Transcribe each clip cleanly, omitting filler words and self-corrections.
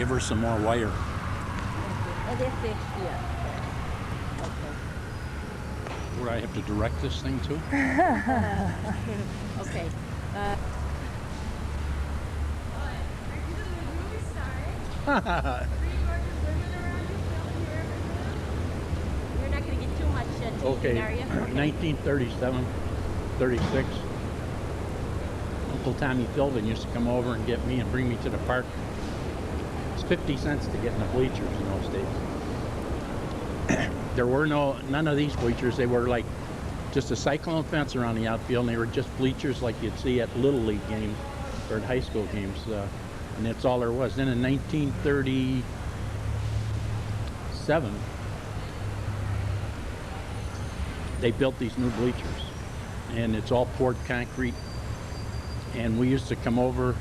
Give her some more wire. Oh, they're fixed, yeah. Okay. Would I have to direct this thing to? Okay. You're not going to get too much teaching, Okay, are you? Okay. 1937, 36. Uncle Tommy Philbin used to come over and get me and bring me to the park. It's 50 cents to get in the bleachers in those days. There were none of these bleachers. They were like just a cyclone fence around the outfield, and they were just bleachers like you'd see at Little League games or at high school games. And that's all there was. Then in 1937, they built these new bleachers, and it's all poured concrete. And we used to come over,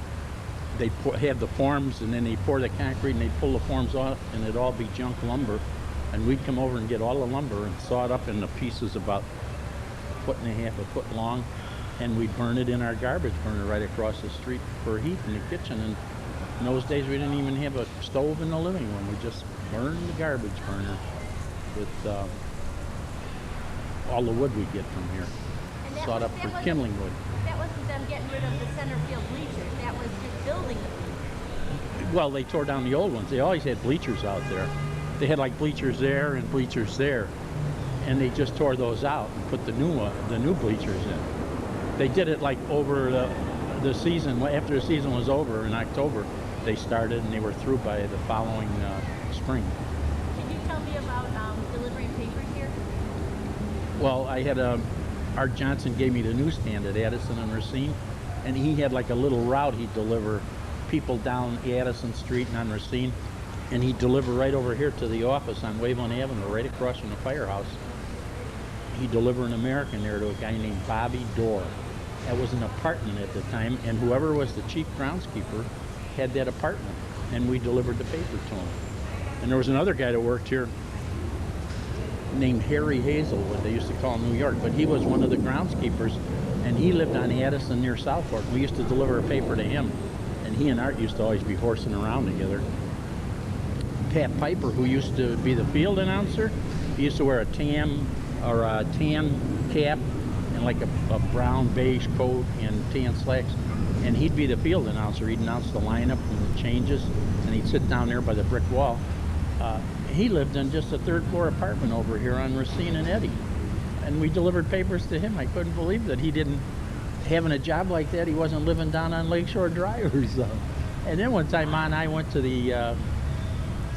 they'd have the forms, and then they pour the concrete and they'd pull the forms off, and it'd all be junk lumber. And we'd come over and get all the lumber and saw it up into pieces about 1.5 foot long, and we'd burn it in our garbage burner right across the street for heat in the kitchen. And in those days we didn't even have a stove in the living room. We just burned the garbage burner with all the wood we'd get from here. Sawed up for kindling wood. That wasn't them getting rid of the center field bleachers. That was just building the bleachers. Well, they tore down the old ones. They always had bleachers out there. They had like bleachers there and bleachers there, and they just tore those out and put the new bleachers in. They did it like over the season. After the season was over in October, they started, and they were through by the following spring. Can you tell me about delivering papers here? Well, I had Art Johnson gave me the newsstand at Addison and Racine, and he had like a little route he'd deliver people down Addison Street and on Racine, and he'd deliver right over here to the office on Waveland Avenue, right across from the firehouse. He'd deliver an American there to a guy named Bobby Dorr. That was an apartment at the time, and whoever was the chief groundskeeper had that apartment, and we delivered the paper to him. And there was another guy that worked here named Harry Hazelwood. They used to call him New York, but he was one of the groundskeepers, and he lived on Addison near Southport. We used to deliver a paper to him, and he and Art used to always be horsing around together. Pat Piper, who used to be the field announcer, he used to wear a tan cap and like a brown beige coat and tan slacks, and he'd be the field announcer. He'd announce the lineup and the changes, and he'd sit down there by the brick wall. He lived in just a third-floor apartment over here on Racine and Eddy, and we delivered papers to him. I couldn't believe that he didn't, having a job like that, he wasn't living down on Lakeshore Drive or something. And then one time I went to the,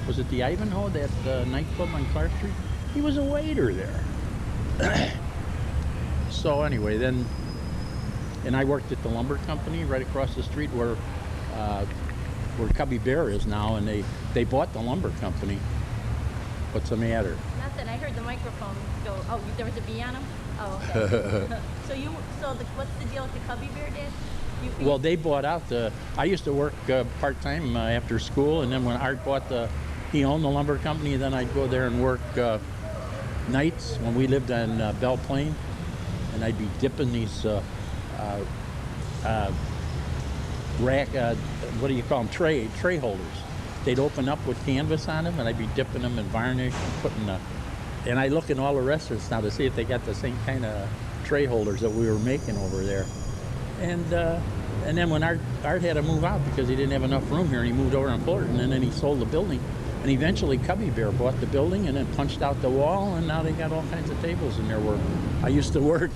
was it the Ivanhoe, that nightclub on Clark Street? He was a waiter there. So anyway, then, and I worked at the lumber company right across the street where Cubby Bear is now, and they bought the lumber company. What's the matter? Nothing. I heard the microphone go. Oh, there was a bee on him. Oh, okay. What's the deal with the Cubby Bear, Dad? Well, they bought out I used to work part-time after school, and then when Art bought he owned the lumber company, then I'd go there and work nights when we lived on Belle Plaine, and I'd be dipping these what do you call them, tray holders. They'd open up with canvas on them, and I'd be dipping them in varnish and putting and I look in all the restaurants now to see if they got the same kind of tray holders that we were making over there. And then when Art had to move out because he didn't have enough room here, and he moved over on Fullerton, and then he sold the building, and eventually Cubby Bear bought the building and then punched out the wall, and now they got all kinds of tables in there where I used to work.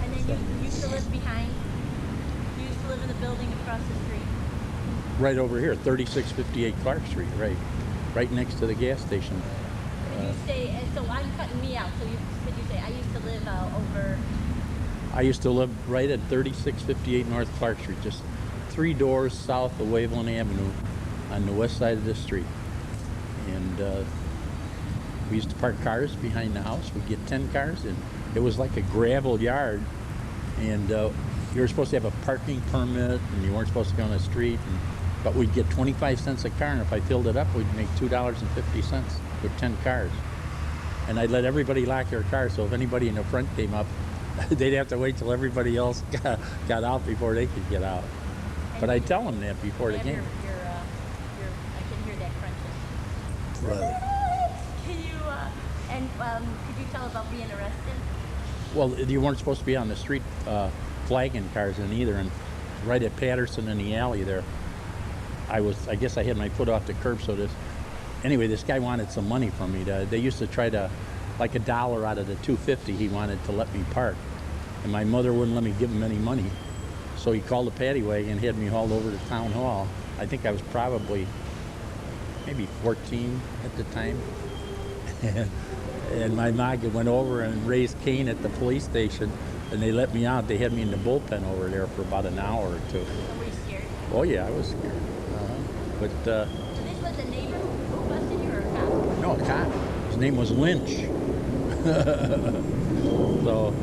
And then you used to live behind? You used to live in the building across the street? Right over here, 3658 Clark Street, right next to the gas station. And you say, so I'm cutting me out, so you say, I used to live over... I used to live right at 3658 North Clark Street, just 3 doors south of Waveland Avenue on the west side of the street. And we used to park cars behind the house. We'd get 10 cars, and it was like a gravel yard. And you were supposed to have a parking permit, and you weren't supposed to go on the street. But we'd get 25 cents a car, and if I filled it up, we'd make $2.50 with 10 cars. And I'd let everybody lock their car, so if anybody in the front came up, they'd have to wait till everybody else got out before they could get out. But I'd tell them that before the game. I Riley. Can you, could you tell about being arrested? Well, you weren't supposed to be on the street flagging cars in either, and right at Patterson in the alley there, I guess I had my foot off the curb, so anyway, this guy wanted some money from me. They used to try to, like $1 out of the $2.50 he wanted to let me park, and my mother wouldn't let me give him any money. So he called the paddy wagon and had me hauled over to town hall. I think I was probably maybe 14 at the time. And my mom went over and raised Cain at the police station, and they let me out. They had me in the bullpen over there for about an hour or two. So were you scared? Oh yeah, I was scared. But So this was a neighbor who busted you or a cop? no, a cop. His name was Lynch. So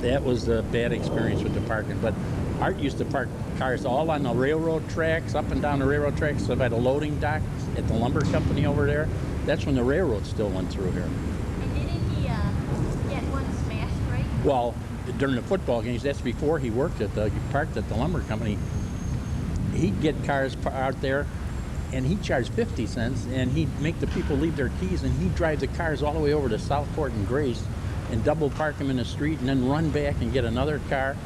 that was a bad experience with the parking. But Art used to park cars all on the railroad tracks, up and down the railroad tracks, so by the loading dock at the lumber company over there. That's when the railroad still went through here. And didn't he get one smashed, right? Well, during the football games, that's before he parked at the lumber company. He'd get cars out there, and he'd charge 50 cents, and he'd make the people leave their keys, and he'd drive the cars all the way over to Southport and Grace, and double park them in the street, and then run back and get another car,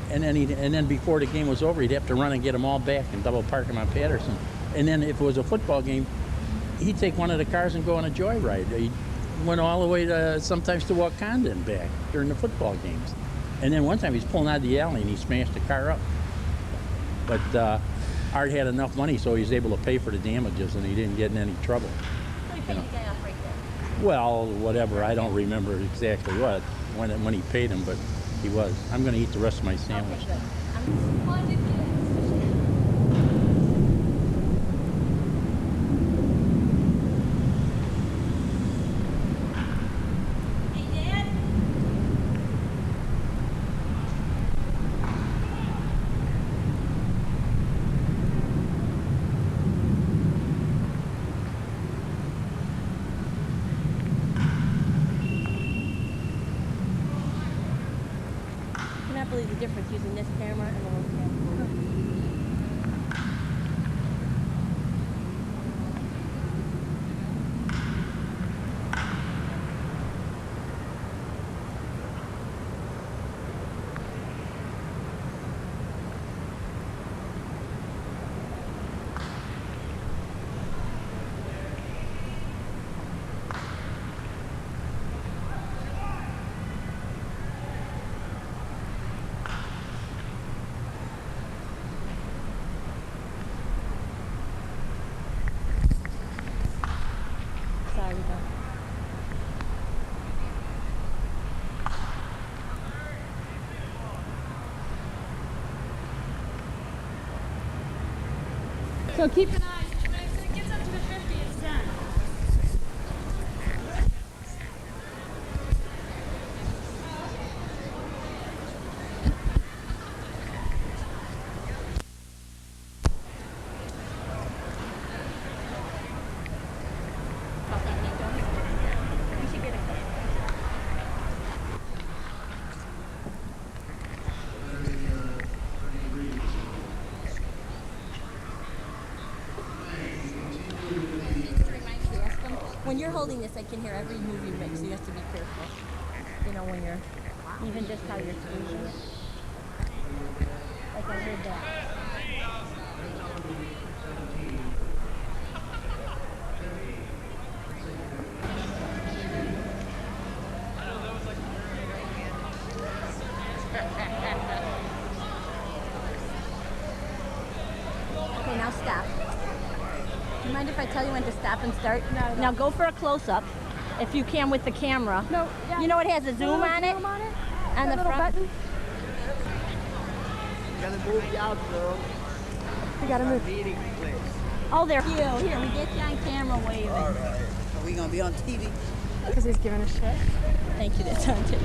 and then before the game was over, he'd have to run and get them all back and double park them on Patterson. And then if it was a football game, he'd take one of the cars and go on a joyride. He went all the way to sometimes to Wakanda and back during the football games. And then one time he's pulling out of the alley and he smashed the car up. But Art had enough money, so he was able to pay for the damages, and he didn't get in any trouble. So he paid the guy off right there. Well, whatever. I don't remember exactly what when he paid him, but he was. I'm going to eat the rest of my sandwich. Okay, good. Hey, Dad? I cannot believe the difference using this camera and the old camera. Sorry, though. So keep an eye. When it gets up to the 50, it's done. We should get a clip. When you're holding this, I can hear every move you make, so you have to be careful. You know, when you're, even just how you're squeezing it. Like I heard that. Okay, now stop. Do you mind if I tell you when to stop and start? No. Now go for a close-up, if you can with the camera. No, yeah. You know it has a zoom on it? Zoom on it? On the That little front. button? Gotta move you out, girl. We gotta move. Meeting place. Oh, there. Here, we get you on camera waving. Are we gonna be on TV? Because he's giving a shit. Thank you, that's on tape.